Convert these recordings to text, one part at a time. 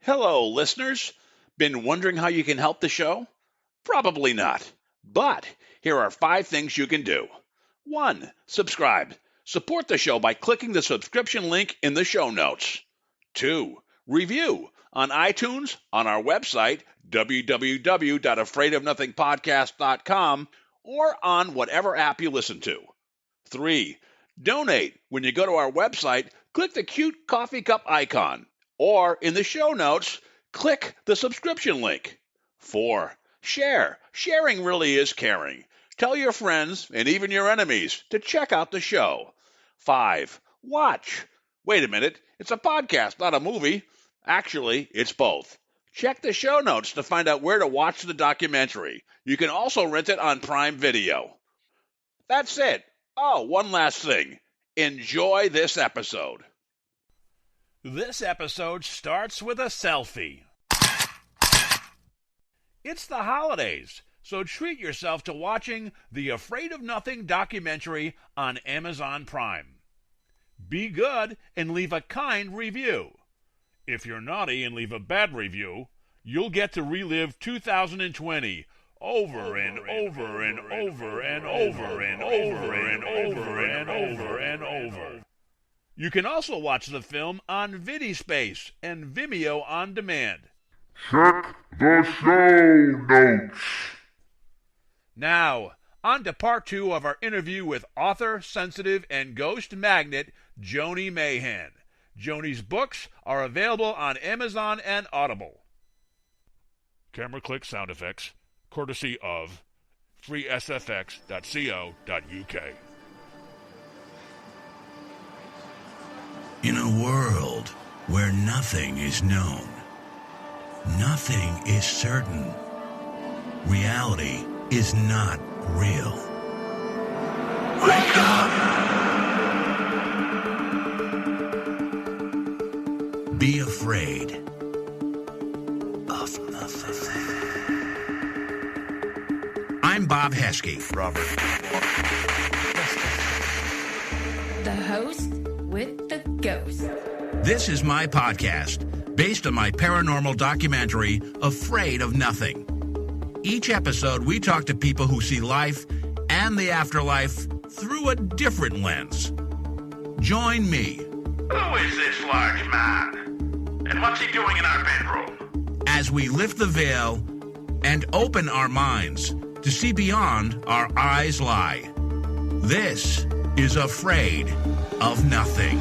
Hello, listeners. Been wondering how you can help the show? Probably not. But here are 5 things you can do. 1. Subscribe. Support the show by clicking the subscription link in the show notes. 2. Review on iTunes, on our website, www.afraidofnothingpodcast.com, or on whatever app you listen to. 3. Donate. When you go to our website, click the cute coffee cup icon. Or in the show notes, click the subscription link. 4. Share. Sharing really is caring. Tell your friends and even your enemies to check out the show. 5. Watch. Wait a minute, it's a podcast, not a movie. Actually, it's both. Check the show notes to find out where to watch the documentary. You can also rent it on Prime Video. That's it. Oh, one last thing. Enjoy this episode. This episode starts with a selfie. It's the holidays, so treat yourself to watching the Afraid of Nothing documentary on Amazon Prime. Be good and leave a kind review. If you're naughty and leave a bad review, you'll get to relive 2020 over and over and over and over and over and over and over and over. You can also watch the film on VidiSpace and Vimeo on demand. Check the show notes. Now, on to part 2 of our interview with author, sensitive, and ghost magnet Joni Mayhan. Joni's books are available on Amazon and Audible. Camera click sound effects, courtesy of freesfx.co.uk. In a world where nothing is known, nothing is certain, reality is not real. Wake up! Be afraid of nothing. I'm Bob Heskey. Robert. The host with the ghost. This is my podcast, based on my paranormal documentary, Afraid of Nothing. Each episode, we talk to people who see life and the afterlife through a different lens. Join me. Who is this large man? And what's he doing in our bedroom? As we lift the veil and open our minds to see beyond our eyes lie. This is Afraid of Nothing.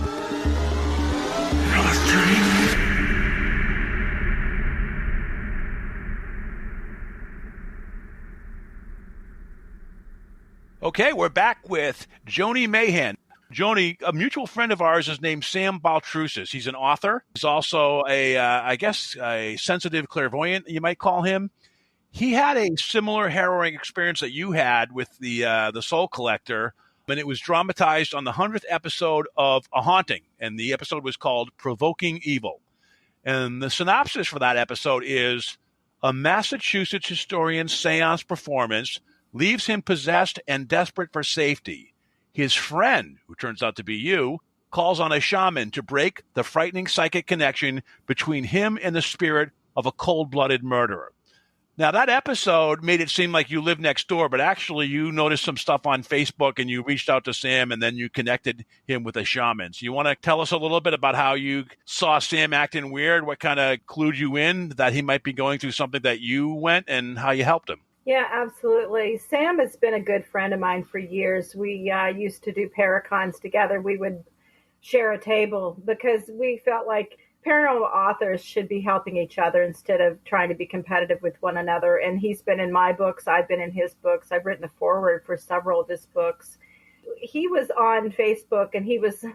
Okay, we're back with Joni Mayhan. Joni, a mutual friend of ours is named Sam Baltrusis. He's an author. He's also a sensitive clairvoyant, you might call him. He had a similar harrowing experience that you had with the Soul Collector, and it was dramatized on the 100th episode of A Haunting, and the episode was called Provoking Evil. And the synopsis for that episode is, a Massachusetts historian's seance performance leaves him possessed and desperate for safety. His friend, who turns out to be you, calls on a shaman to break the frightening psychic connection between him and the spirit of a cold-blooded murderer. Now, that episode made it seem like you lived next door, but actually you noticed some stuff on Facebook and you reached out to Sam and then you connected him with a shaman. So you want to tell us a little bit about how you saw Sam acting weird, what kind of clued you in that he might be going through something that you went, and how you helped him? Yeah, absolutely. Sam has been a good friend of mine for years. We used to do Paracons together. We would share a table because we felt like paranormal authors should be helping each other instead of trying to be competitive with one another. And he's been in my books. I've been in his books. I've written the foreword for several of his books. He was on Facebook and he was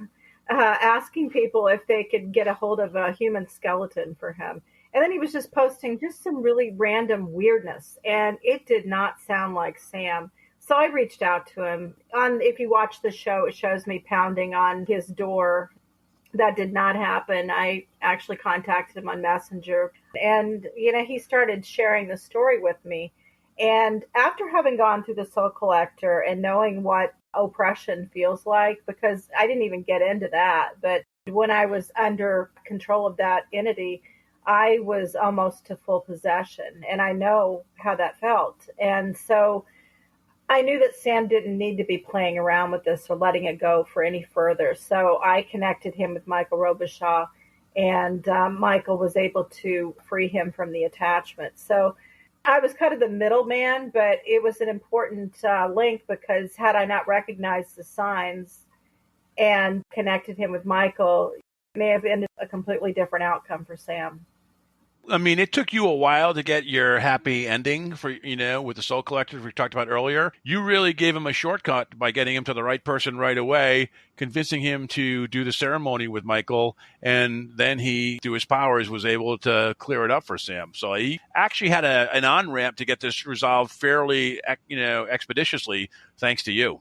asking people if they could get a hold of a human skeleton for him. And then he was just posting just some really random weirdness. And it did not sound like Sam. So I reached out to him. If you watch the show, it shows me pounding on his door. That did not happen. I actually contacted him on Messenger. And, he started sharing the story with me. And after having gone through the Soul Collector and knowing what oppression feels like, because I didn't even get into that, but when I was under control of that entity, I was almost to full possession, and I know how that felt. And so I knew that Sam didn't need to be playing around with this or letting it go for any further. So I connected him with Michael Robichaud, and Michael was able to free him from the attachment. So I was kind of the middleman, but it was an important link, because had I not recognized the signs and connected him with Michael, it may have ended a completely different outcome for Sam. I mean, it took you a while to get your happy ending for, with the Soul Collective we talked about earlier. You really gave him a shortcut by getting him to the right person right away, convincing him to do the ceremony with Michael, and then he, through his powers, was able to clear it up for Sam. So he actually had an on-ramp to get this resolved fairly, expeditiously, thanks to you.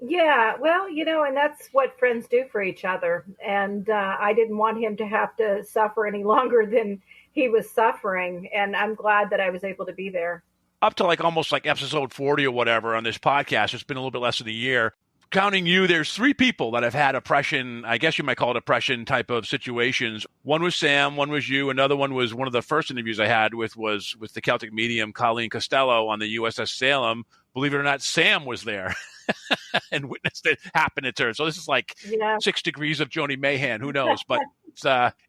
Yeah, well, and that's what friends do for each other. And I didn't want him to have to suffer any longer than he was suffering. And I'm glad that I was able to be there. Up to almost episode 40 or whatever on this podcast, it's been a little bit less than a year. Counting you, there's 3 people that have had oppression, I guess you might call it oppression type of situations. One was Sam, one was you, another one was one of the first interviews I had with the Celtic medium Colleen Costello on the USS Salem. Believe it or not, Sam was there and witnessed it happen to her. So this is 6 degrees of Joni Mayhan. Who knows? But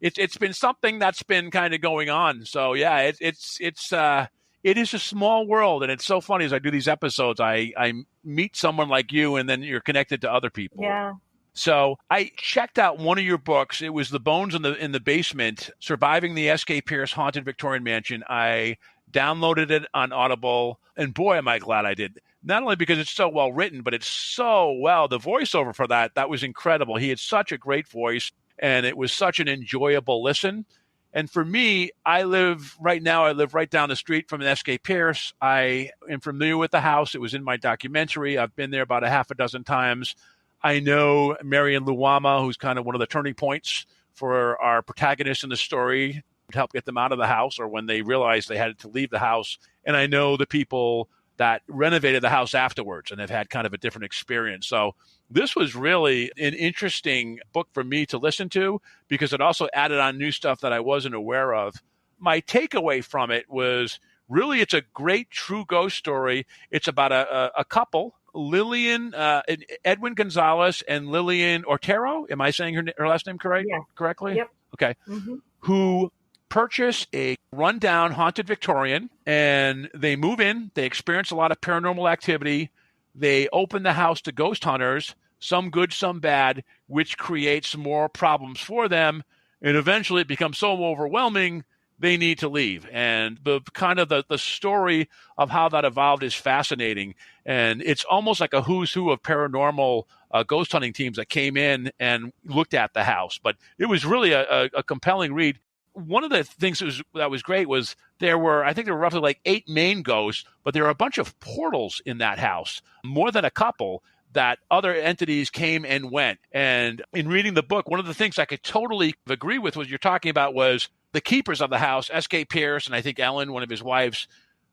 it's been something that's been kind of going on. So yeah, it is a small world, and it's so funny as I do these episodes, I meet someone like you, and then you're connected to other people. Yeah. So I checked out one of your books. It was The Bones in the Basement, Surviving the S.K. Pierce Haunted Victorian Mansion. I downloaded it on Audible, and boy, am I glad I did. Not only because it's so well written, but it's so well. The voiceover for that was incredible. He had such a great voice, and it was such an enjoyable listen. And for me, I live right down the street from an S.K. Pierce. I am familiar with the house. It was in my documentary. I've been there about a half a dozen times. I know Marion Luwama, who's kind of one of the turning points for our protagonists in the story, to help get them out of the house, or when they realized they had to leave the house. And I know the people that renovated the house afterwards and have had kind of a different experience. So this was really an interesting book for me to listen to, because it also added on new stuff that I wasn't aware of. My takeaway from it was really it's a great true ghost story. It's about a couple, Edwin Gonzalez and Lillian Ortero. Am I saying her last name correctly? Yep. Okay. Mm-hmm. Who purchase a rundown haunted Victorian, and they move in. They experience a lot of paranormal activity. They open the house to ghost hunters, some good, some bad, which creates more problems for them. And eventually it becomes so overwhelming, they need to leave. And the story of how that evolved is fascinating. And it's almost like a who's who of paranormal ghost hunting teams that came in and looked at the house. But it was really a compelling read. One of the things that was great was there were roughly 8 main ghosts, but there were a bunch of portals in that house, more than a couple, that other entities came and went. And in reading the book, one of the things I could totally agree with was you're talking about was the keepers of the house, S.K. Pierce, and I think Ellen, one of his wives,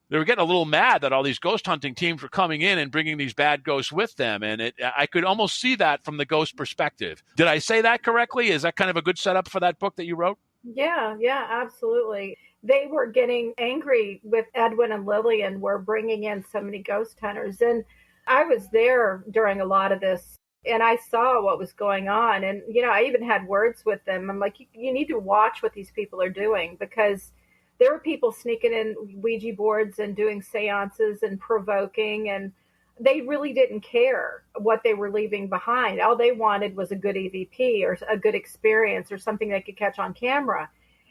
they were getting a little mad that all these ghost hunting teams were coming in and bringing these bad ghosts with them. And I could almost see that from the ghost perspective. Did I say that correctly? Is that kind of a good setup for that book that you wrote? Yeah, absolutely. They were getting angry with Edwin and Lillian were bringing in so many ghost hunters. And I was there during a lot of this, and I saw what was going on. And, I even had words with them. I'm like, you need to watch what these people are doing, because there were people sneaking in Ouija boards and doing seances and provoking, and they really didn't care what they were leaving behind. All they wanted was a good EVP or a good experience or something they could catch on camera.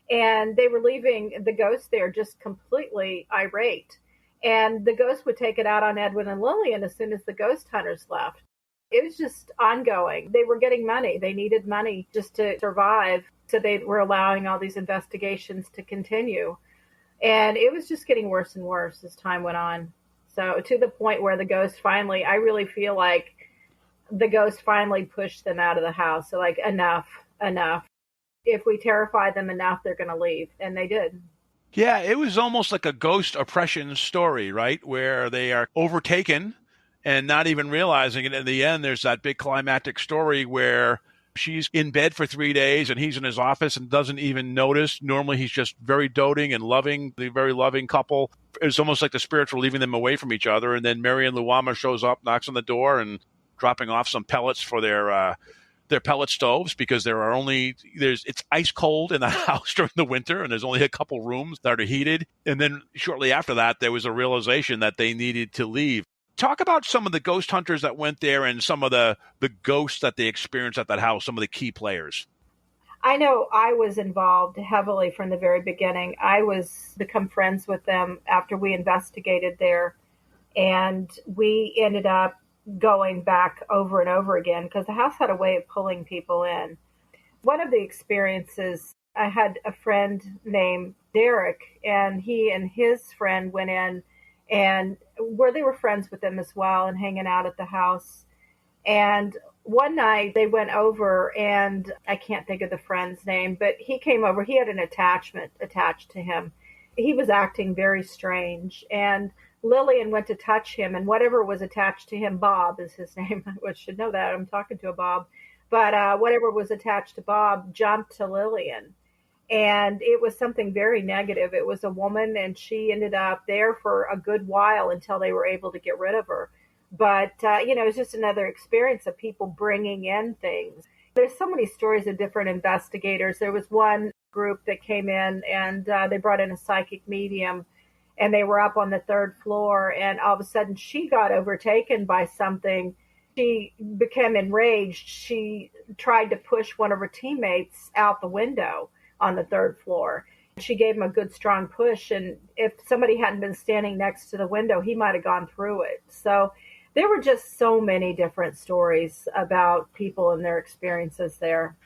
And they were leaving the ghosts there just completely irate. And the ghost would take it out on Edwin and Lillian as soon as the ghost hunters left. It was just ongoing. They were getting money. They needed money just to survive. So they were allowing all these investigations to continue. And it was just getting worse and worse as time went on. So to the point where the ghost finally, I really feel like the ghost finally pushed them out of the house. So enough. If we terrify them enough, they're going to leave. And they did. Yeah, it was almost like a ghost oppression story, right? Where they are overtaken and not even realizing it. In the end, there's that big climactic story where She's in bed for 3 days and he's in his office and doesn't even notice. Normally he's just very doting and loving, the very loving couple. It's almost like the spirits were leaving them away from each other. And then Mary and Luama shows up, knocks on the door and dropping off some pellets for their pellet stoves, because it's ice cold in the house during the winter and there's only a couple rooms that are heated. And then shortly after that, there was a realization that they needed to leave. Talk about some of the ghost hunters that went there and some of the ghosts that they experienced at that house, some of the key players. I know I was involved heavily from the very beginning. I become friends with them after we investigated there, and we ended up going back over and over again because the house had a way of pulling people in. One of the experiences, I had a friend named Derek, and he and his friend went in and where they were friends with them as well and hanging out at the house. And one night they went over, and I can't think of the friend's name, but he came over. He had an attachment attached to him. He was acting very strange, and Lillian went to touch him, and whatever was attached to him, Bob is his name. I should know that. I'm talking to a Bob. But whatever was attached to Bob jumped to Lillian. And it was something very negative. It was a woman, and she ended up there for a good while until they were able to get rid of her. But, it was just another experience of people bringing in things. There's so many stories of different investigators. There was one group that came in, and they brought in a psychic medium, and they were up on the third floor, and all of a sudden she got overtaken by something. She became enraged. She tried to push one of her teammates out the window on the third floor. She gave him a good strong push, and if somebody hadn't been standing next to the window, he might have gone through it. So there were just so many different stories about people and their experiences there.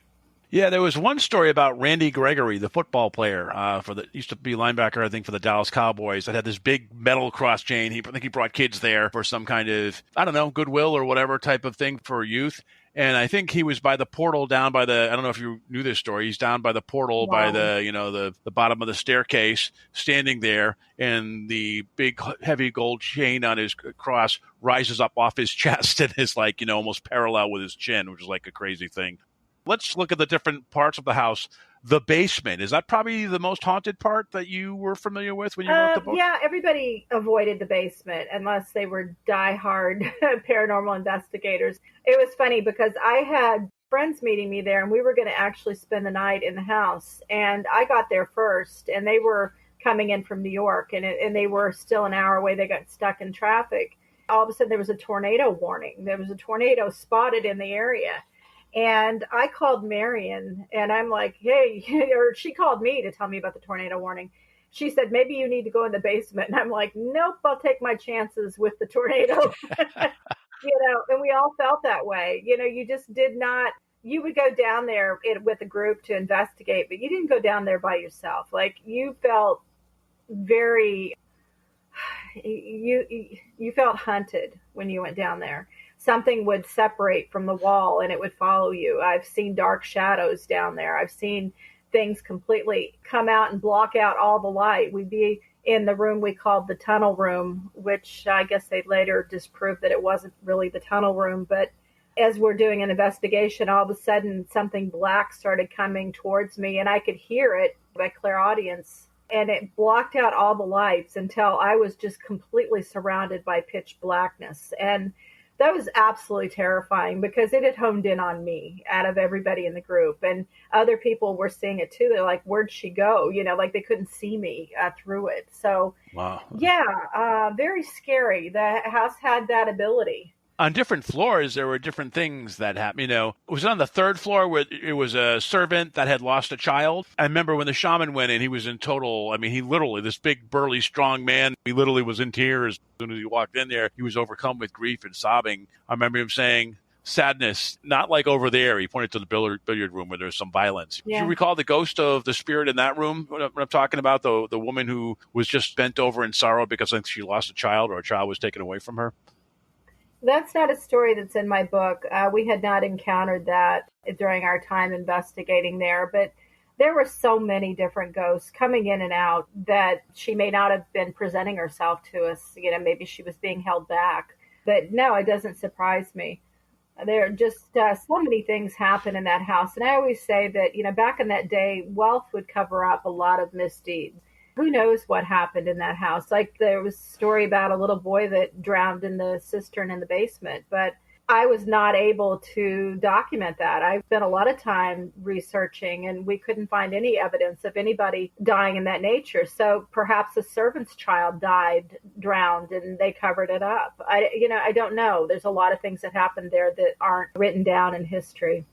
Yeah, there was one story about Randy Gregory, the football player used to be linebacker, I think, for the Dallas Cowboys, that had this big metal cross chain. I think he brought kids there for some kind of, I don't know, goodwill or whatever type of thing for youth. And I think he was by the portal down by I don't know if you knew this story. He's down by the portal by the bottom of the staircase, standing there, and the big heavy gold chain on his cross rises up off his chest and is almost parallel with his chin, which is like a crazy thing. Let's look at the different parts of the house. The basement, is that probably the most haunted part that you were familiar with when you wrote the book? Yeah, everybody avoided the basement unless they were diehard paranormal investigators. It was funny because I had friends meeting me there, and we were going to actually spend the night in the house. And I got there first, and they were coming in from New York, and they were still an hour away. They got stuck in traffic. All of a sudden, there was a tornado warning. There was a tornado spotted in the area. And I called Marion, and I'm like, hey, or she called me to tell me about the tornado warning. She said, maybe you need to go in the basement. And I'm like, nope, I'll take my chances with the tornado. And we all felt that way. You just did not, you would go down there with a group to investigate, but you didn't go down there by yourself. Like, you felt very, you felt hunted when you went down there. Something would separate from the wall and it would follow you. I've seen dark shadows down there. I've seen things completely come out and block out all the light. We'd be in the room we called the tunnel room, which I guess they later disproved that it wasn't really the tunnel room. But as we're doing an investigation, all of a sudden something black started coming towards me, and I could hear it by clairaudience. And it blocked out all the lights until I was just completely surrounded by pitch blackness. And that was absolutely terrifying because it had honed in on me out of everybody in the group. And other people were seeing it too. They're like, where'd she go? They couldn't see me through it. So, wow. Yeah, very scary. The house had that ability. On different floors, there were different things that happened. Was it on the third floor where it was a servant that had lost a child? I remember when the shaman went in, he was in total, he literally, this big, burly, strong man, he literally was in tears. As soon as he walked in there, he was overcome with grief and sobbing. I remember him saying, sadness, not like over there. He pointed to the billiard room where there's some violence. Yeah. Do you recall the ghost of the spirit in that room? When I'm talking about the woman who was just bent over in sorrow because I think she lost a child or a child was taken away from her? That's not a story that's in my book. We had not encountered that during our time investigating there, but there were so many different ghosts coming in and out that she may not have been presenting herself to us. Maybe she was being held back. But no, it doesn't surprise me. There are just so many things happen in that house. And I always say that, back in that day, wealth would cover up a lot of misdeeds. Who knows what happened in that house? Like there was a story about a little boy that drowned in the cistern in the basement, but I was not able to document that. I spent a lot of time researching and we couldn't find any evidence of anybody dying in that nature. So perhaps a servant's child died, drowned, and they covered it up. I don't know. There's a lot of things that happened there that aren't written down in history.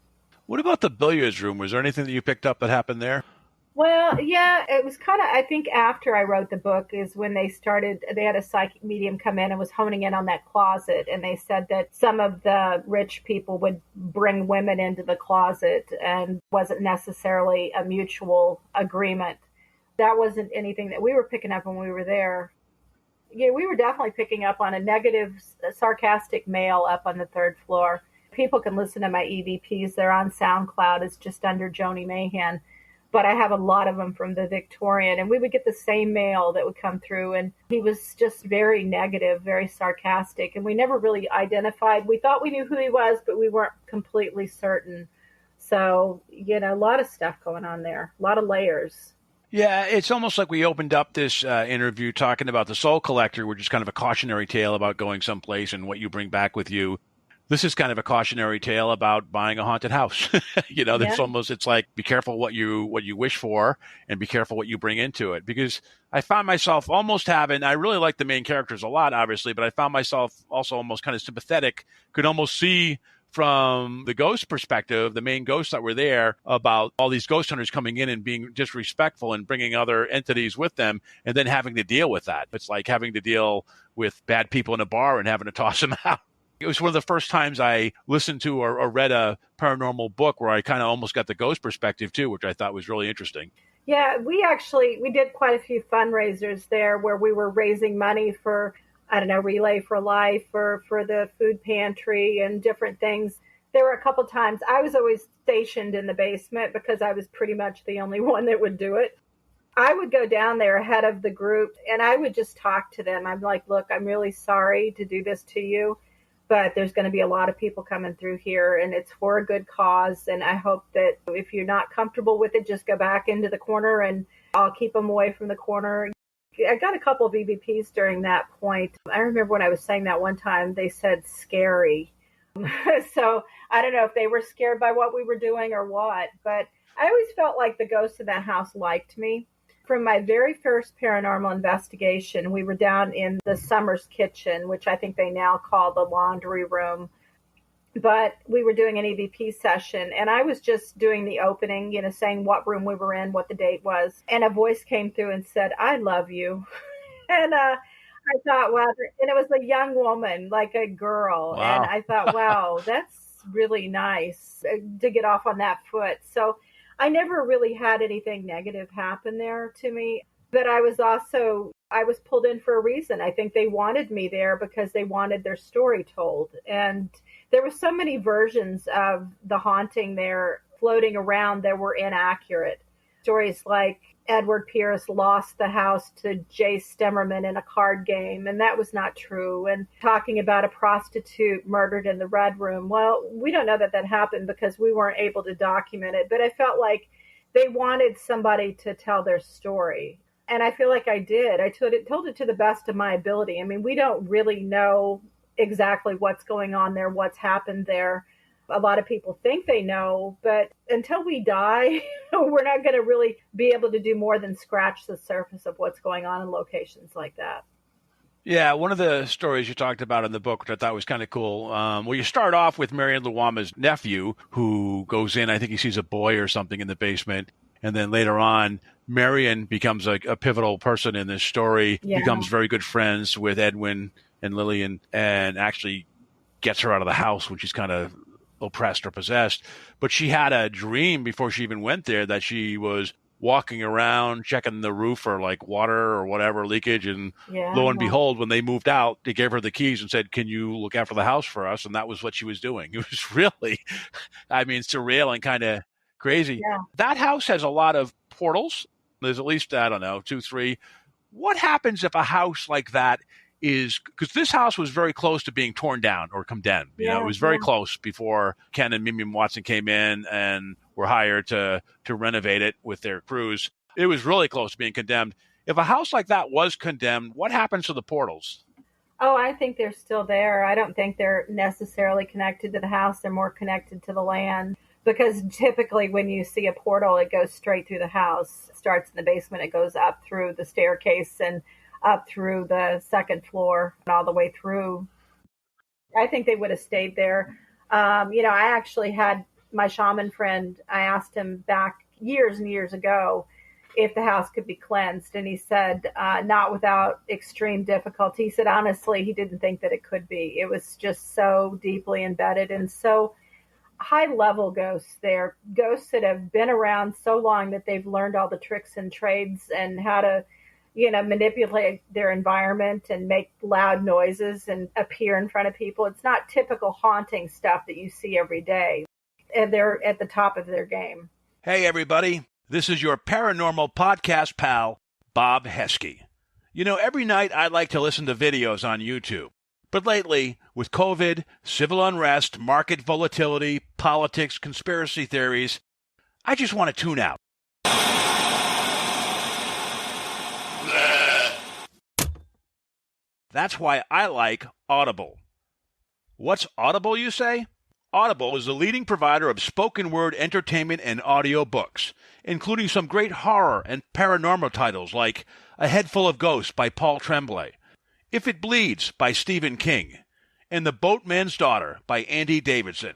What about the billiards room? Was there anything that you picked up that happened there? Well, yeah, it was kind of, I think after I wrote the book is when they had a psychic medium come in and was honing in on that closet. And they said that some of the rich people would bring women into the closet and wasn't necessarily a mutual agreement. That wasn't anything that we were picking up when we were there. Yeah, we were definitely picking up on a negative, sarcastic male up on the third floor. People can listen to my EVPs. They're on SoundCloud. It's just under Joni Mayhan. But I have a lot of them from the Victorian, and we would get the same mail that would come through, and he was just very negative, very sarcastic, and we never really identified. We thought we knew who he was, but we weren't completely certain. So, a lot of stuff going on there, a lot of layers. Yeah, it's almost like we opened up this interview talking about the Soul Collector, which is kind of a cautionary tale about going someplace and what you bring back with you. This is kind of a cautionary tale about buying a haunted house. There's almost, it's like, be careful what you wish for and be careful what you bring into it. Because I found myself almost I really like the main characters a lot, obviously, but I found myself also almost kind of sympathetic, could almost see from the ghost perspective, the main ghosts that were there, about all these ghost hunters coming in and being disrespectful and bringing other entities with them and then having to deal with that. It's like having to deal with bad people in a bar and having to toss them out. It was one of the first times I listened to or read a paranormal book where I kind of almost got the ghost perspective too, which I thought was really interesting. Yeah, we did quite a few fundraisers there where we were raising money for, Relay for Life or for the food pantry and different things. There were a couple times I was always stationed in the basement because I was pretty much the only one that would do it. I would go down there ahead of the group and I would just talk to them. I'm like, look, I'm really sorry to do this to you, but there's going to be a lot of people coming through here and it's for a good cause. And I hope that if you're not comfortable with it, just go back into the corner and I'll keep them away from the corner. I got a couple of EVPs during that point. I remember when I was saying that one time, they said scary. So I don't know if they were scared by what we were doing or what, but I always felt like the ghosts in that house liked me. From my very first paranormal investigation, we were down in the Summers kitchen, which I think they now call the laundry room. But we were doing an EVP session, and I was just doing the opening, saying what room we were in, what the date was. And a voice came through and said, I love you. And I thought, wow, and it was a young woman, like a girl. Wow. And I thought, wow, that's really nice to get off on that foot. So I never really had anything negative happen there to me, but I was pulled in for a reason. I think they wanted me there because they wanted their story told. And there were so many versions of the haunting there floating around that were inaccurate. Stories like Edward Pierce lost the house to Jay Stemmerman in a card game, and that was not true. And talking about a prostitute murdered in the Red Room. Well, we don't know that happened because we weren't able to document it, but I felt like they wanted somebody to tell their story. And I feel like I did. I told it to the best of my ability. I mean, we don't really know exactly what's going on there, what's happened there. A lot of people think they know, but until we die, we're not going to really be able to do more than scratch the surface of what's going on in locations like that. Yeah, one of the stories you talked about in the book, which I thought was kind of cool, you start off with Marion Luwama's nephew, who goes in, I think he sees a boy or something in the basement, and then later on, Marion becomes a pivotal person in this story, becomes very good friends with Edwin and Lillian, and actually gets her out of the house when she's kind of oppressed or possessed. But she had a dream before she even went there that she was walking around checking the roof for like water or whatever leakage, and lo and behold, when they moved out, they gave her the keys and said, can you look after the house for us? And that was what she was doing. It was really, surreal and kind of crazy. That house has a lot of portals. There's at least, 2, 3. What happens if a house like that is because this house was very close to being torn down or condemned. It was very close before Ken and Mimi Watson came in and were hired to renovate it with their crews. It was really close to being condemned. If a house like that was condemned, what happens to the portals? Oh, I think they're still there. I don't think they're necessarily connected to the house. They're more connected to the land. Because typically when you see a portal, it goes straight through the house. It starts in the basement, it goes up through the staircase and up through the second floor and all the way through. I think they would have stayed there. I actually had my shaman friend, I asked him back years and years ago if the house could be cleansed. And he said, not without extreme difficulty. He said, honestly, he didn't think that it could be. It was just so deeply embedded and so high level ghosts there, ghosts that have been around so long that they've learned all the tricks and trades and how to, manipulate their environment and make loud noises and appear in front of people. It's not typical haunting stuff that you see every day. And they're at the top of their game. Hey, everybody. This is your paranormal podcast pal, Bob Heskey. Every night I like to listen to videos on YouTube. But lately, with COVID, civil unrest, market volatility, politics, conspiracy theories, I just want to tune out. That's why I like Audible. What's Audible, you say? Audible is the leading provider of spoken word entertainment and audio books, including some great horror and paranormal titles like A Head Full of Ghosts by Paul Tremblay, If It Bleeds by Stephen King, and The Boatman's Daughter by Andy Davidson.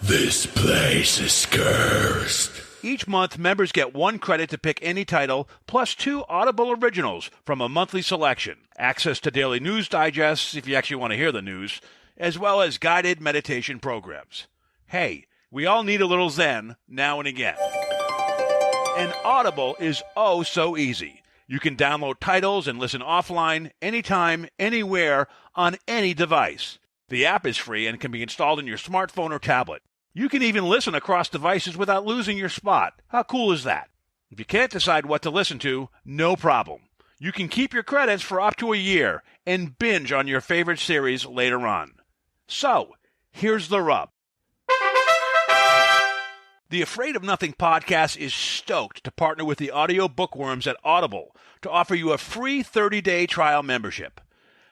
This place is cursed. Each month, members get 1 credit to pick any title, plus 2 Audible originals from a monthly selection, access to daily news digests if you actually want to hear the news, as well as guided meditation programs. Hey, we all need a little zen now and again. And Audible is oh so easy. You can download titles and listen offline, anytime, anywhere, on any device. The app is free and can be installed in your smartphone or tablet. You can even listen across devices without losing your spot. How cool is that? If you can't decide what to listen to, no problem. You can keep your credits for up to a year and binge on your favorite series later on. So, here's the rub. The Afraid of Nothing podcast is stoked to partner with the audio bookworms at Audible to offer you a free 30-day trial membership.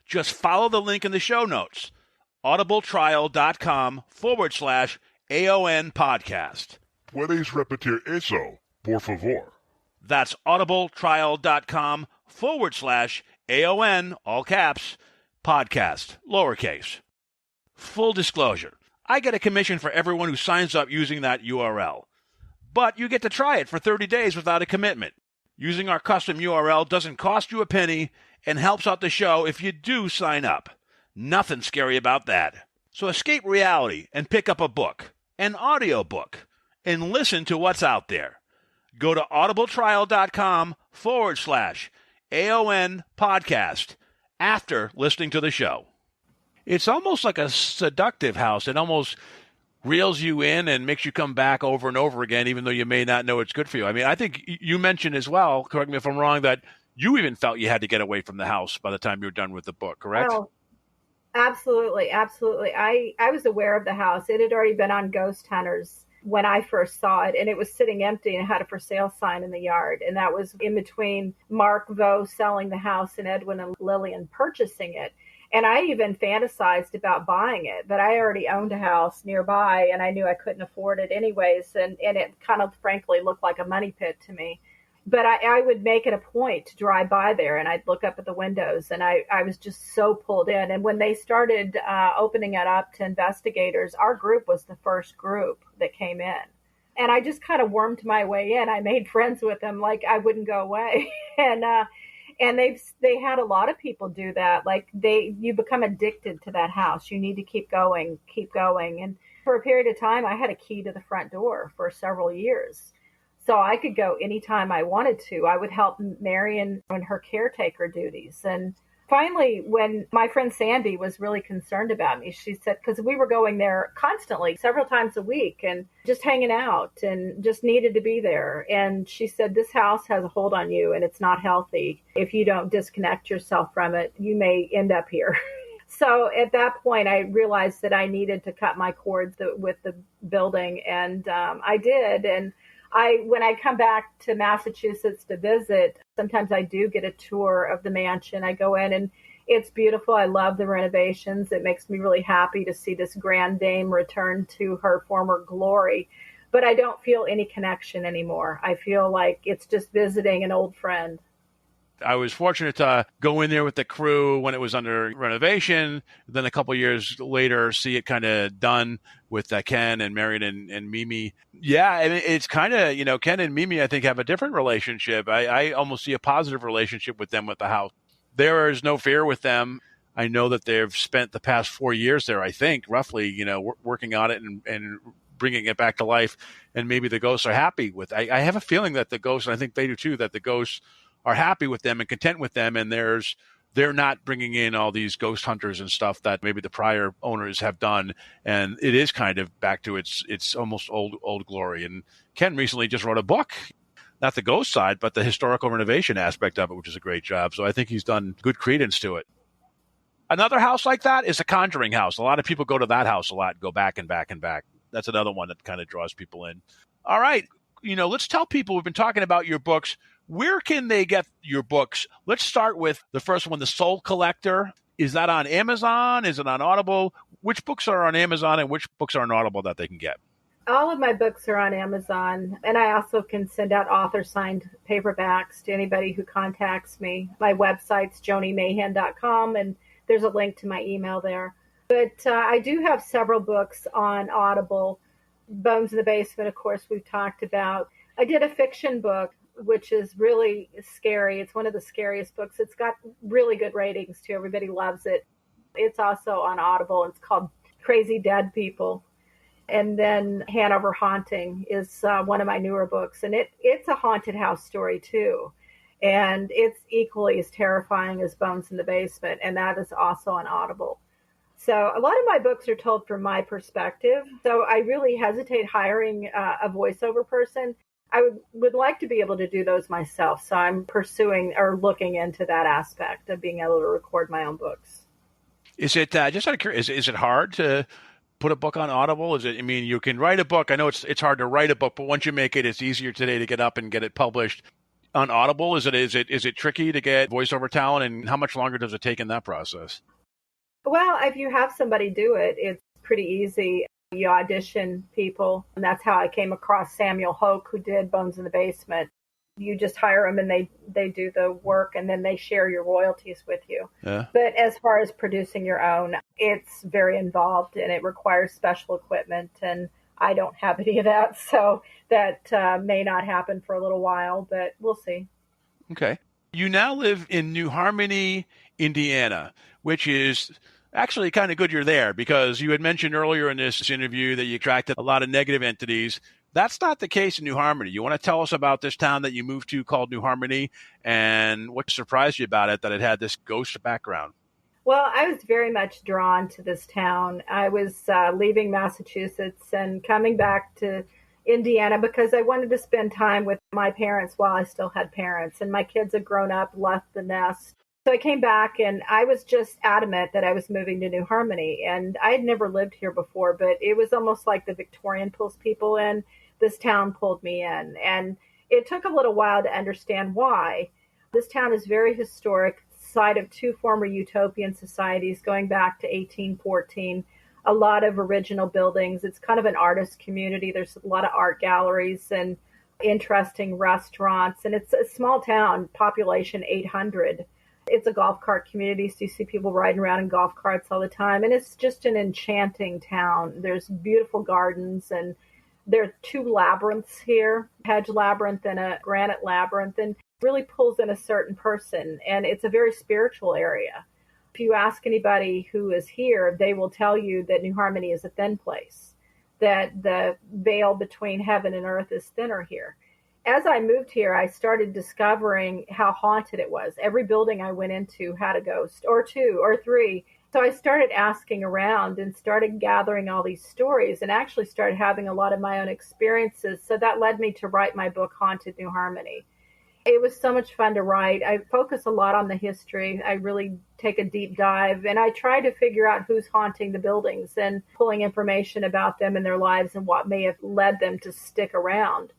Just follow the link in the show notes, audibletrial.com/AON podcast. Puedes repetir eso, por favor. That's audibletrial.com/AON, all caps, podcast, lowercase. Full disclosure, I get a commission for everyone who signs up using that URL. But you get to try it for 30 days without a commitment. Using our custom URL doesn't cost you a penny and helps out the show if you do sign up. Nothing scary about that. So escape reality and pick up a book, an audio book, and listen to what's out there. Go to audibletrial.com/AON podcast after listening to the show. It's almost like a seductive house. It almost reels you in and makes you come back over and over again, even though you may not know it's good for you. I mean, I think you mentioned as well, correct me if I'm wrong, that you even felt you had to get away from the house by the time you were done with the book, correct? Oh, absolutely. Absolutely. I was aware of the house. It had already been on Ghost Hunters when I first saw it, and it was sitting empty and it had a for sale sign in the yard. And that was in between Mark Vo selling the house and Edwin and Lillian purchasing it. And I even fantasized about buying it, but I already owned a house nearby and I knew I couldn't afford it anyways. And it kind of frankly looked like a money pit to me. But I would make it a point to drive by there and I'd look up at the windows and I was just so pulled in. And when they started opening it up to investigators, our group was the first group that came in. And I just kind of wormed my way in. I made friends with them like I wouldn't go away. And they had a lot of people do that. Like you become addicted to that house. You need to keep going. And for a period of time, I had a key to the front door for several years. So I could go anytime I wanted to. I would help Marion on her caretaker duties. And Finally, when my friend Sandy was really concerned about me, she said, because we were going there constantly, several times a week, and just hanging out and just needed to be there. And she said, this house has a hold on you and it's not healthy. If you don't disconnect yourself from it, you may end up here. So at that point, I realized that I needed to cut my cords with the building, and I did. And when I come back to Massachusetts to visit, sometimes I do get a tour of the mansion. I go in and it's beautiful. I love the renovations. It makes me really happy to see this grand dame return to her former glory. But I don't feel any connection anymore. I feel like it's just visiting an old friend. I was fortunate to go in there with the crew when it was under renovation. Then a couple of years later, see it kind of done with Ken and Marion and Mimi. Yeah, I mean, it's kind of, Ken and Mimi, I think, have a different relationship. I almost see a positive relationship with them with the house. There is no fear with them. I know that they've spent the past 4 years there, I think, roughly, working on it and bringing it back to life. And maybe the ghosts are happy with it. I have a feeling that the ghosts, and I think they do too, that the ghosts are happy with them and content with them, and they're not bringing in all these ghost hunters and stuff that maybe the prior owners have done, and it is kind of back to its almost old glory. And Ken recently just wrote a book, not the ghost side, but the historical renovation aspect of it, which is a great job. So I think he's done good credence to it. Another house like that is a Conjuring house. A lot of people go to that house a lot and go back and back and back. That's another one that kind of draws people in. All right, let's tell people, we've been talking about your books. Where can they get your books? Let's start with the first one, The Soul Collector. Is that on Amazon? Is it on Audible? Which books are on Amazon and which books are on Audible that they can get? All of my books are on Amazon, and I also can send out author-signed paperbacks to anybody who contacts me. My website's jonimayhan.com, and there's a link to my email there. But I do have several books on Audible. Bones in the Basement, of course, we've talked about. I did a fiction book, which is really scary. It's one of the scariest books. It's got really good ratings, too. Everybody loves it. It's also on Audible. It's called Crazy Dead People. And then Hanover Haunting is one of my newer books. And it's a haunted house story, too. And it's equally as terrifying as Bones in the Basement. And that is also on Audible. So a lot of my books are told from my perspective. So I really hesitate hiring a voiceover person. I would like to be able to do those myself. So I'm pursuing or looking into that aspect of being able to record my own books. Is it, just out of curiosity, is it hard to put a book on Audible? You can write a book. I know it's hard to write a book, but once you make it, it's easier today to get up and get it published. On Audible, is it tricky to get voiceover talent, and how much longer does it take in that process? Well, if you have somebody do it, it's pretty easy. You audition people, and that's how I came across Samuel Hoke, who did Bones in the Basement. You just hire them, and they do the work, and then they share your royalties with you. Yeah. But as far as producing your own, it's very involved, and it requires special equipment, and I don't have any of that, so that may not happen for a little while, but we'll see. Okay. You now live in New Harmony, Indiana, which is actually kind of good you're there, because you had mentioned earlier in this interview that you attracted a lot of negative entities. That's not the case in New Harmony. You want to tell us about this town that you moved to called New Harmony, and what surprised you about it, that it had this ghost background? Well, I was very much drawn to this town. I was leaving Massachusetts and coming back to Indiana because I wanted to spend time with my parents while I still had parents, and my kids had grown up, left the nest. So I came back, and I was just adamant that I was moving to New Harmony. And I had never lived here before, but it was almost like the Victorian pulls people in. This town pulled me in. And it took a little while to understand why. This town is very historic, site of two former utopian societies going back to 1814. A lot of original buildings. It's kind of an artist community. There's a lot of art galleries and interesting restaurants. And it's a small town, population 800. It's a golf cart community, so you see people riding around in golf carts all the time. And it's just an enchanting town. There's beautiful gardens, and there are two labyrinths here, hedge labyrinth and a granite labyrinth, and really pulls in a certain person. And it's a very spiritual area. If you ask anybody who is here, they will tell you that New Harmony is a thin place, that the veil between heaven and earth is thinner here. as I moved here, I started discovering how haunted it was. Every building I went into had a ghost or two or three. So I started asking around and started gathering all these stories and actually started having a lot of my own experiences. So that led me to write my book, Haunted New Harmony. It was so much fun to write. I focus a lot on the history. I really take a deep dive and I try to figure out who's haunting the buildings and pulling information about them and their lives and what may have led them to stick around.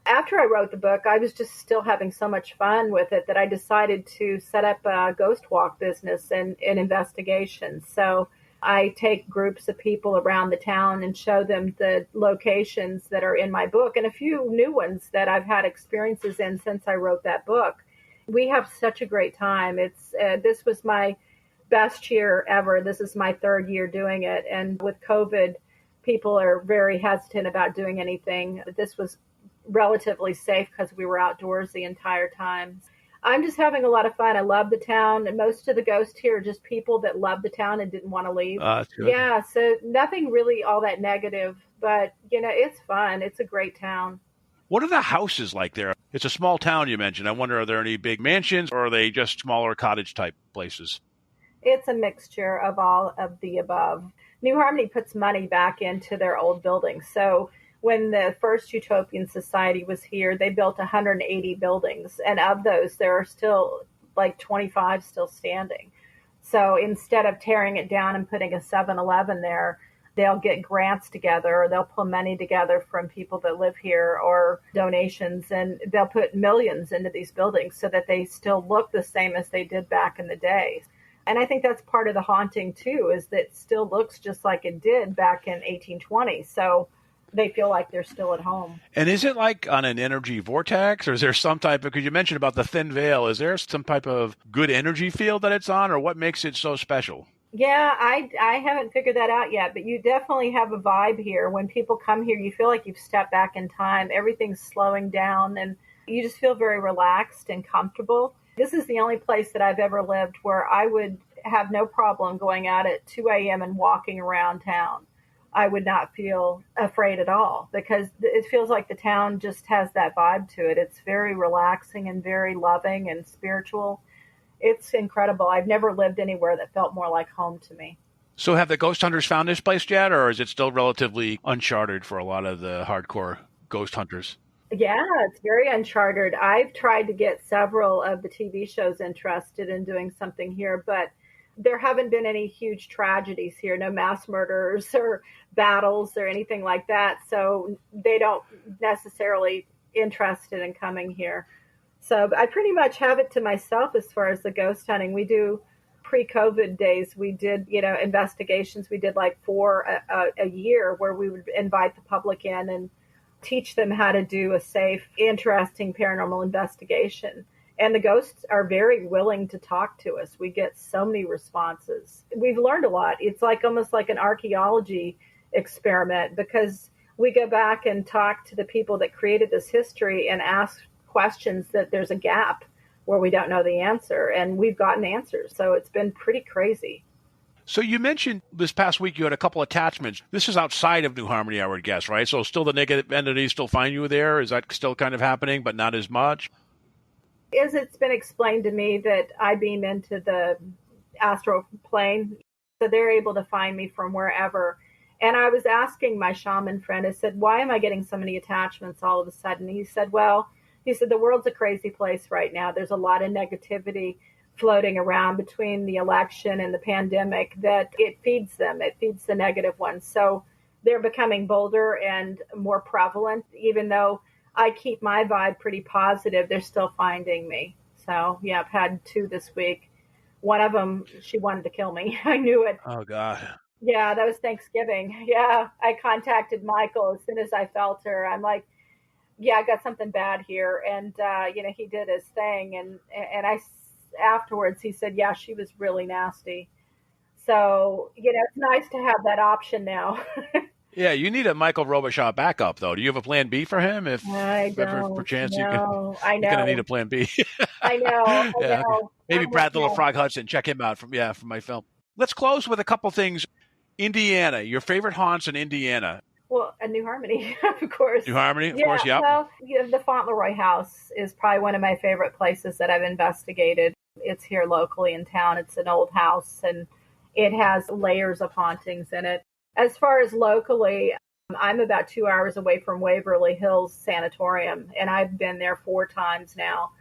After I wrote the book, I was just still having so much fun with it that I decided to set up a ghost walk business and investigation. So I take groups of people around the town and show them the locations that are in my book and a few new ones that I've had experiences in since I wrote that book. We have such a great time. This was my best year ever. This is my third year doing it. And with COVID, people are very hesitant about doing anything. This was relatively safe because we were outdoors the entire time. I'm just having a lot of fun. I love the town, and most of the ghosts here are just people that love the town and didn't want to leave. Yeah, so nothing really all that negative, but it's fun. It's a great town. What are the houses like there? It's a small town you mentioned. I wonder, are there any big mansions or are they just smaller cottage type places? It's a mixture of all of the above. New Harmony puts money back into their old buildings. So when the first Utopian Society was here, they built 180 buildings. And of those, there are still like 25 still standing. So instead of tearing it down and putting a 7-Eleven there, they'll get grants together or they'll pull money together from people that live here or donations. And they'll put millions into these buildings so that they still look the same as they did back in the day. And I think that's part of the haunting, too, is that it still looks just like it did back in 1820. So they feel like they're still at home. And is it like on an energy vortex, or is there some type of, because you mentioned about the thin veil, is there some type of good energy field that it's on, or what makes it so special? Yeah, I haven't figured that out yet, but you definitely have a vibe here. When people come here, you feel like you've stepped back in time. Everything's slowing down, and you just feel very relaxed and comfortable. This is the only place that I've ever lived where I would have no problem going out at 2 a.m. and walking around town. I would not feel afraid at all because it feels like the town just has that vibe to it. It's very relaxing and very loving and spiritual. It's incredible. I've never lived anywhere that felt more like home to me. So have the ghost hunters found this place yet, or is it still relatively uncharted for a lot of the hardcore ghost hunters? Yeah, it's very uncharted. I've tried to get several of the TV shows interested in doing something here, but there haven't been any huge tragedies here, no mass murders or battles or anything like that. So they don't necessarily interested in coming here. So I pretty much have it to myself as far as the ghost hunting. We do pre-COVID days. We did, investigations. We did like 4 a year where we would invite the public in and teach them how to do a safe, interesting paranormal investigation. And the ghosts are very willing to talk to us. We get so many responses. We've learned a lot. It's like almost like an archaeology experiment because we go back and talk to the people that created this history and ask questions that there's a gap where we don't know the answer. And we've gotten answers. So it's been pretty crazy. So you mentioned this past week you had a couple attachments. This is outside of New Harmony, I would guess, right? So still the negative entities still find you there? Is that still kind of happening, but not as much? As it's been explained to me that I beam into the astral plane, so they're able to find me from wherever. And I was asking my shaman friend, I said, why am I getting so many attachments all of a sudden? He said, the world's a crazy place right now. There's a lot of negativity floating around between the election and the pandemic that it feeds them. It feeds the negative ones. So they're becoming bolder and more prevalent, even though I keep my vibe pretty positive. They're still finding me. So, yeah, I've had 2 this week. One of them, she wanted to kill me. I knew it. Oh, God. Yeah, that was Thanksgiving. Yeah, I contacted Michael as soon as I felt her. I'm like, yeah, I got something bad here. And, he did his thing. And afterwards, he said, yeah, she was really nasty. So, it's nice to have that option now. Yeah, you need a Michael Robichaud backup, though. Do you have a plan B for him? I don't. Perchance I know. you're going to need a plan B. I know. Yeah. Know. Maybe Brad the Little Frog Hudson. Check him out from my film. Let's close with a couple things. Indiana, your favorite haunts in Indiana. Well, a New Harmony, of course. New Harmony, of Yeah, course, yep. well, the Fauntleroy House is probably one of my favorite places that I've investigated. It's here locally in town. It's an old house, and it has layers of hauntings in it. As far as locally, I'm about 2 hours away from Waverly Hills Sanatorium, and I've been there 4 times now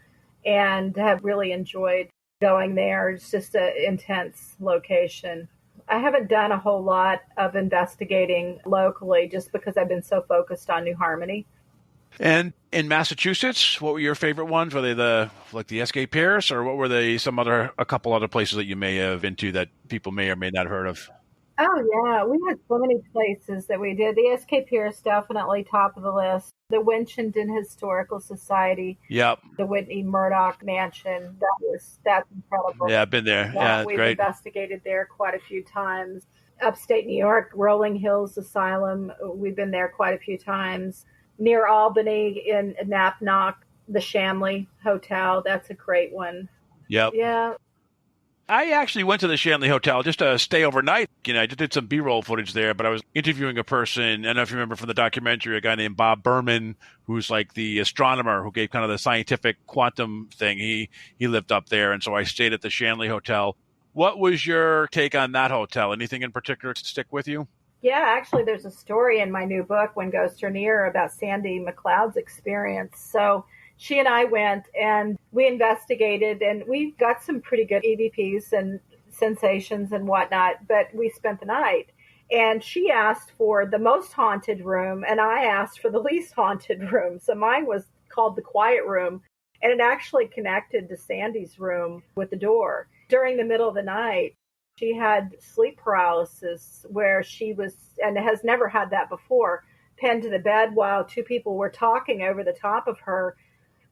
and have really enjoyed going there. It's just an intense location. I haven't done a whole lot of investigating locally just because I've been so focused on New Harmony. And in Massachusetts, what were your favorite ones? Were they the SK Pierce, or what were they? A couple other places that you may have been to that people may or may not have heard of? Oh, yeah. We had so many places that we did. The SK Pierce, definitely top of the list. The Winchendon Historical Society. Yep. The Whitney Murdoch Mansion. That's incredible. Yeah, I've been there. Yeah, we've great. investigated there quite a few times. Upstate New York, Rolling Hills Asylum. We've been there quite a few times. Near Albany in Napnock, the Shanley Hotel. That's a great one. Yep. Yeah. I actually went to the Shanley Hotel just to stay overnight. I just did some B-roll footage there, but I was interviewing a person. I don't know if you remember from the documentary, a guy named Bob Berman, who's like the astronomer who gave kind of the scientific quantum thing. He lived up there, and so I stayed at the Shanley Hotel. What was your take on that hotel? Anything in particular stick with you? Yeah, actually, there's a story in my new book, When Ghosts Are Near, about Sandy McLeod's experience. So she and I went and we investigated, and we got some pretty good EVPs and sensations and whatnot, but we spent the night. And she asked for the most haunted room, and I asked for the least haunted room. So mine was called the quiet room, and it actually connected to Sandy's room with the door. During the middle of the night, she had sleep paralysis where she was, and has never had that before, pinned to the bed while 2 people were talking over the top of her,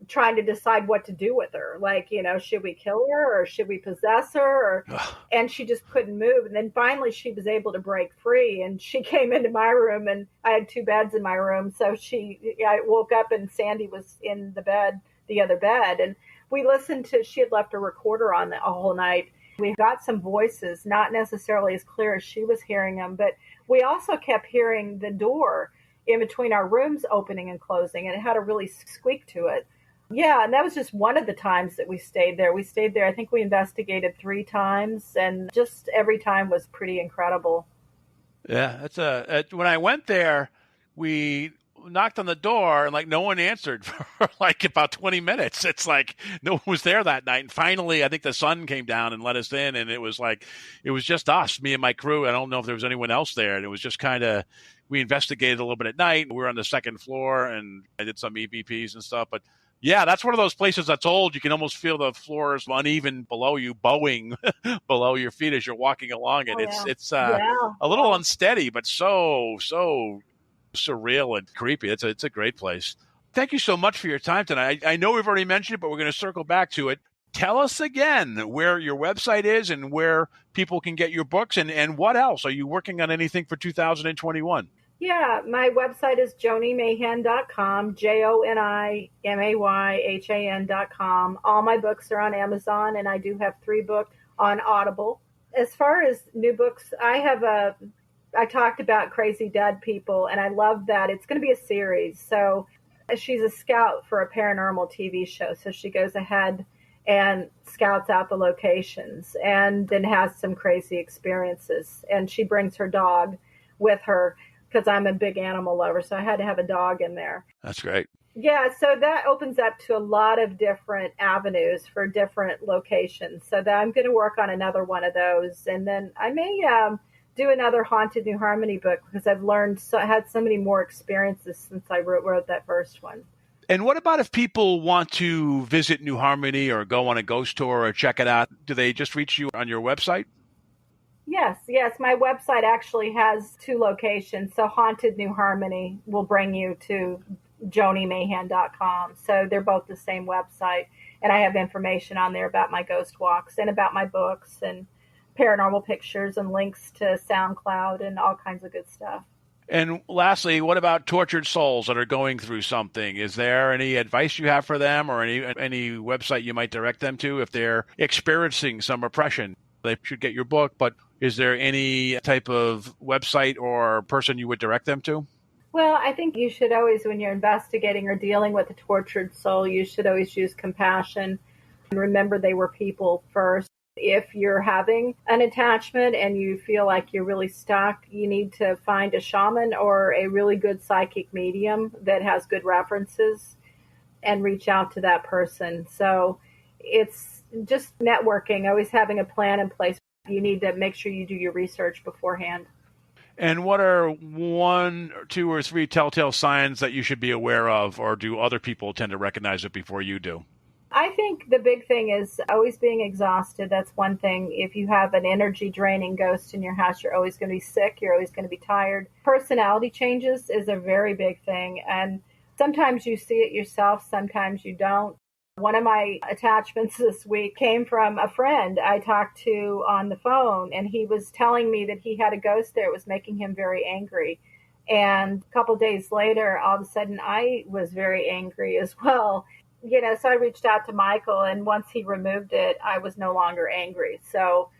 trying to decide what to do with her. Like, should we kill her or should we possess her? And she just couldn't move. And then finally she was able to break free, and she came into my room, and I had 2 beds in my room. So I woke up and Sandy was in the other bed. And we listened she had left a recorder on the whole night. We got some voices, not necessarily as clear as she was hearing them, but we also kept hearing the door in between our rooms opening and closing, and it had a really squeak to it. Yeah, and that was just one of the times that we stayed there. We stayed there, I think we investigated 3 times, and just every time was pretty incredible. Yeah, when I went there, we knocked on the door and no one answered for about 20 minutes. It's like no one was there that night. And finally, I think the sun came down and let us in, and it was just us, me and my crew. I don't know if there was anyone else there. And it was just we investigated a little bit at night. We were on the 2nd floor, and I did some EVPs and stuff. But yeah, that's one of those places that's old. You can almost feel the floors uneven below you, bowing below your feet as you're walking along. And it's a little unsteady, but so surreal and creepy. It's a great place. Thank you so much for your time tonight. I know we've already mentioned it, but we're going to circle back to it. Tell us again where your website is and where people can get your books, and what else. Are you working on anything for 2021? Yeah, my website is jonimayhan.com, JoniMayhan.com. All my books are on Amazon, and I do have 3 books on Audible. As far as new books, I talked about Crazy Dead People, and I love that. It's going to be a series. So she's a scout for a paranormal TV show. So she goes ahead and scouts out the locations and then has some crazy experiences. And she brings her dog with her because I'm a big animal lover. So I had to have a dog in there. That's great. Yeah, so that opens up to a lot of different avenues for different locations. So that I'm going to work on another one of those. And then I may do another Haunted New Harmony book because I've had so many more experiences since I wrote that first one. And what about if people want to visit New Harmony or go on a ghost tour or check it out? Do they just reach you on your website? Yes. My website actually has 2 locations. So Haunted New Harmony will bring you to JoniMayhan.com. So they're both the same website. And I have information on there about my ghost walks and about my books and paranormal pictures and links to SoundCloud and all kinds of good stuff. And lastly, what about tortured souls that are going through something? Is there any advice you have for them, or any website you might direct them to if they're experiencing some oppression? They should get your book, but is there any type of website or person you would direct them to? Well, I think you should always, when you're investigating or dealing with a tortured soul, you should always use compassion and remember they were people first. If you're having an attachment and you feel like you're really stuck, you need to find a shaman or a really good psychic medium that has good references and reach out to that person. So it's just networking, always having a plan in place. You need to make sure you do your research beforehand. And what are 1, 2, or 3 telltale signs that you should be aware of, or do other people tend to recognize it before you do? I think the big thing is always being exhausted. That's one thing. If you have an energy draining ghost in your house, you're always going to be sick. You're always going to be tired. Personality changes is a very big thing. And sometimes you see it yourself, sometimes you don't. One of my attachments this week came from a friend I talked to on the phone, and he was telling me that he had a ghost there. It was making him very angry. And a couple days later, all of a sudden, I was very angry as well. So I reached out to Michael, and once he removed it, I was no longer angry. So,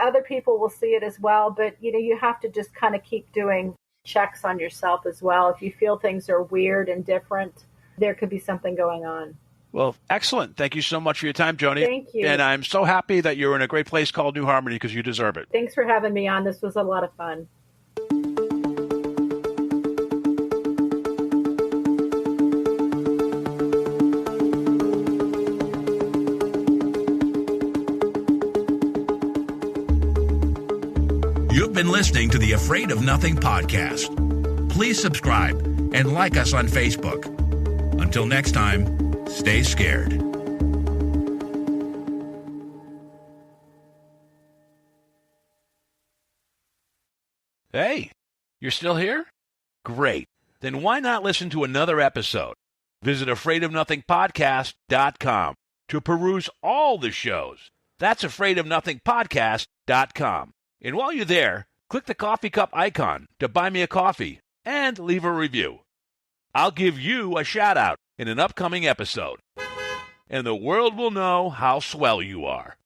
other people will see it as well, but, you have to just kind of keep doing checks on yourself as well. If you feel things are weird and different, there could be something going on. Well, excellent. Thank you so much for your time, Joni. Thank you. And I'm so happy that you're in a great place called New Harmony because you deserve it. Thanks for having me on. This was a lot of fun. You've been listening to the Afraid of Nothing podcast. Please subscribe and like us on Facebook. Until next time, stay scared. Hey, you're still here? Great. Then why not listen to another episode? Visit AfraidOfNothingPodcast.com to peruse all the shows. That's AfraidOfNothingPodcast.com. And while you're there, click the coffee cup icon to buy me a coffee and leave a review. I'll give you a shout-out in an upcoming episode. And the world will know how swell you are.